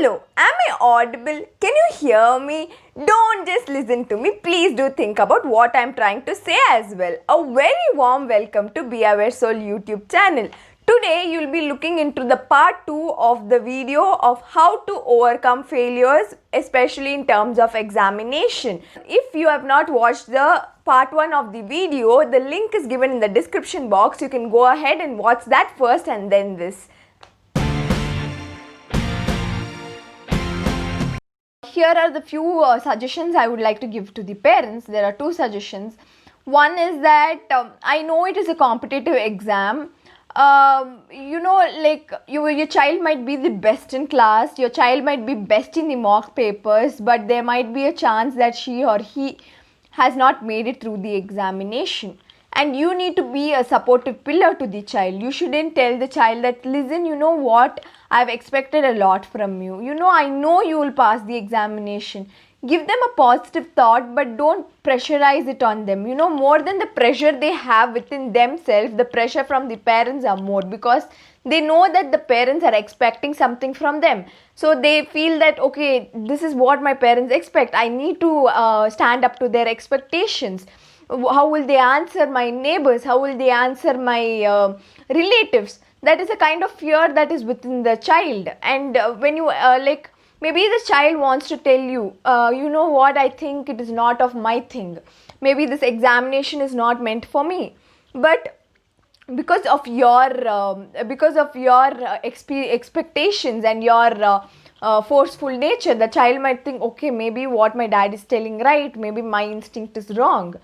Hello, am I audible? Can you hear me? Don't just listen to me. Please do think about what I'm trying to say as well. A very warm welcome to Be Aware Soul YouTube channel. Today you'll be looking into the part 2 of the video of how to overcome failures, especially in terms of examination. If you have not watched the part 1 of the video, the link is given in the description box. You can go ahead and watch that first and then this. Here are the few suggestions I would like to give to the parents. There are two suggestions. One is that I know it is a competitive exam. Your child might be the best in class, your child might be best in the mock papers, but there might be a chance that she or he has not made it through the examination. And you need to be a supportive pillar to the child. You shouldn't tell the child that, listen, you know what, I've expected a lot from you. I know you will pass the examination. Give them a positive thought, but don't pressurize it on them. More than the pressure they have within themselves, the pressure from the parents are more, because they know that the parents are expecting something from them. So they feel that, okay, this is what my parents expect. I need to stand up to their expectations. How will they answer my neighbors? How will they answer my relatives? That is a kind of fear that is within the child. And when you maybe the child wants to tell you, you know what, I think it is not of my thing. Maybe this examination is not meant for me. But because of your expectations and your forceful nature, the child might think, okay, maybe what my dad is telling right, maybe my instinct is wrong.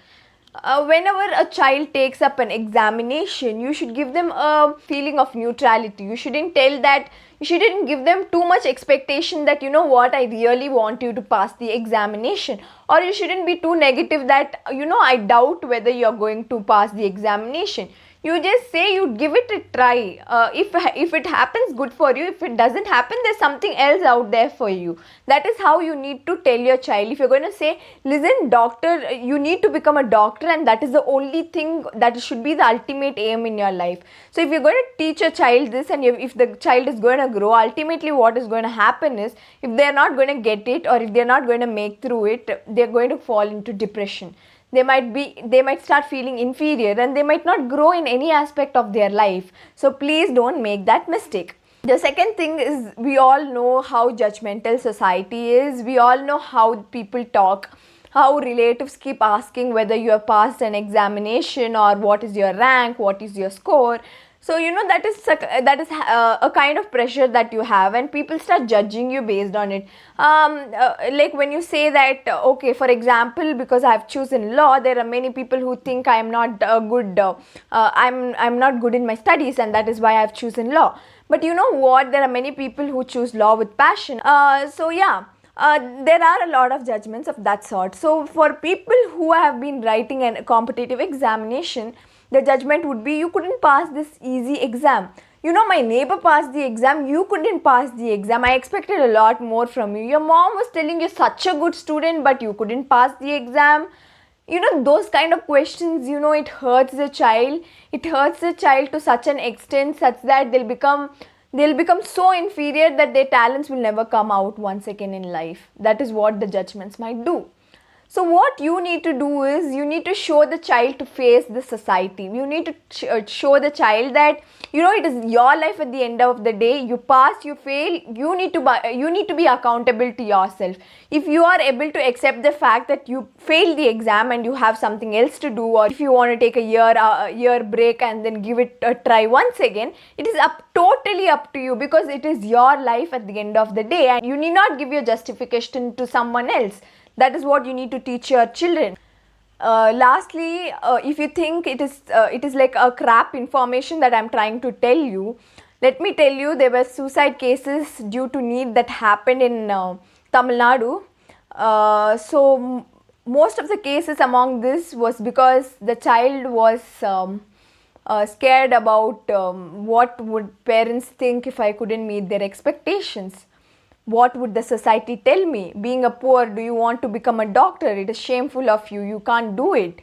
Whenever a child takes up an examination, you should give them a feeling of neutrality. You shouldn't give them too much expectation that, you know what, I really want you to pass the examination. Or you shouldn't be too negative that, I doubt whether you're going to pass the examination. You just say you'd give it a try. If it happens, good for you. If it doesn't happen, there's something else out there for you. That is how you need to tell your child. If you're going to say, listen, doctor, you need to become a doctor, and that is the only thing that should be the ultimate aim in your life. So if you're going to teach a child this, and if the child is going to grow, ultimately what is going to happen is, if they're not going to get it, or if they're not going to make through it, they're going to fall into depression. They might start feeling inferior, and they might not grow in any aspect of their life. So please don't make that mistake. The second thing is, we all know how judgmental society is. We all know how people talk, how relatives keep asking whether you have passed an examination, or what is your rank, what is your score. So that is a kind of pressure that you have, and people start judging you based on it. Like when you say that, okay, for example, because I have chosen law, there are many people who think I am not good. I'm not good in my studies, and that is why I have chosen law. But you know what? There are many people who choose law with passion. There are a lot of judgments of that sort. So for people who have been writing a competitive examination, the judgment would be, you couldn't pass this easy exam. My neighbor passed the exam, you couldn't pass the exam. I expected a lot more from you. Your mom was telling you such a good student, but you couldn't pass the exam. Those kind of questions, it hurts the child. It hurts the child to such an extent, such that they'll become so inferior that their talents will never come out once again in life. That is what the judgments might do. So what you need to do is, you need to show the child to face the society. You need to show the child that, it is your life at the end of the day. You pass, you fail, you need to be accountable to yourself. If you are able to accept the fact that you failed the exam and you have something else to do, or if you want to take a year break and then give it a try once again, it is totally up to you, because it is your life at the end of the day, and you need not give your justification to someone else. That is what you need to teach your children. Lastly, if you think it is like a crap information that I'm trying to tell you, let me tell you, there were suicide cases due to NEET that happened in Tamil Nadu. So most of the cases among this was because the child was scared about what would parents think if I couldn't meet their expectations. What would the society tell me? Being a poor, do you want to become a doctor? It is shameful of you. You can't do it.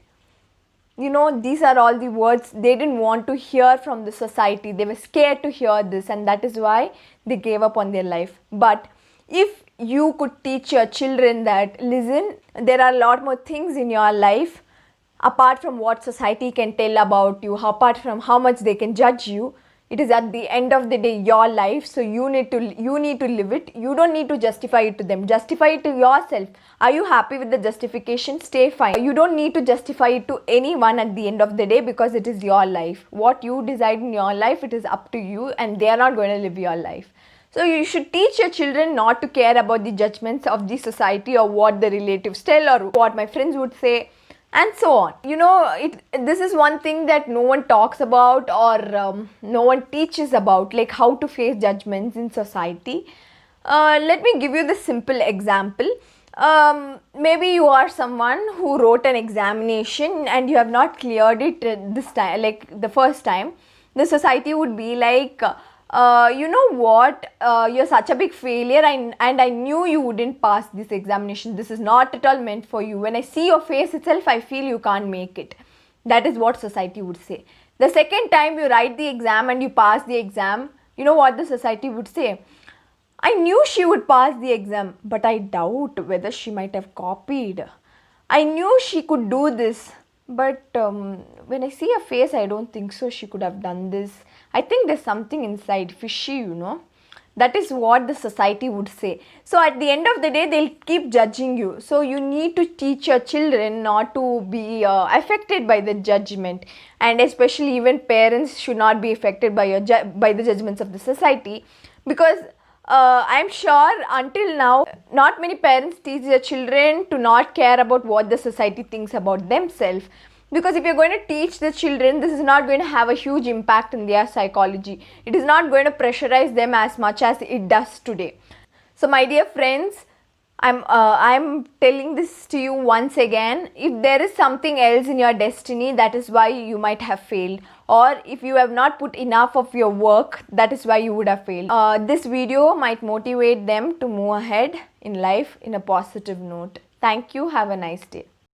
These are all the words they didn't want to hear from the society. They were scared to hear this, and that is why they gave up on their life. But If you could teach your children that, listen, there are a lot more things in your life apart from what society can tell about you, apart from how much they can judge you. It is at the end of the day your life, so you need to live it. You don't need to justify it to them. Justify it to yourself. Are you happy with the justification? Stay fine. You don't need to justify it to anyone at the end of the day, because it is your life. What you decide in your life, it is up to you, and they are not going to live your life. So you should teach your children not to care about the judgments of the society, or what the relatives tell, or what my friends would say, and so on. This is one thing that no one talks about, or no one teaches about, like how to face judgments in society. Let me give you the simple example. Maybe you are someone who wrote an examination and you have not cleared it this time, like the first time. The society would be like, you know what, you're such a big failure, and I knew you wouldn't pass this examination. This is not at all meant for you. When I see your face itself, I feel you can't make it. That is what society would say. The second time you write the exam and you pass the exam, you know what the society would say? I knew she would pass the exam, but I doubt whether she might have copied. I knew she could do this, but when I see her face, I don't think so she could have done this. I think there's something inside fishy, That is what the society would say. So at the end of the day, they'll keep judging you. So you need to teach your children not to be affected by the judgment. And especially even parents should not be affected by by the judgments of the society. Because I'm sure until now, not many parents teach their children to not care about what the society thinks about themselves. Because if you're going to teach the children, this is not going to have a huge impact in their psychology. It is not going to pressurize them as much as it does today. So my dear friends, I'm telling this to you once again. If there is something else in your destiny, that is why you might have failed. Or if you have not put enough of your work, that is why you would have failed. This video might motivate them to move ahead in life in a positive note. Thank you. Have a nice day.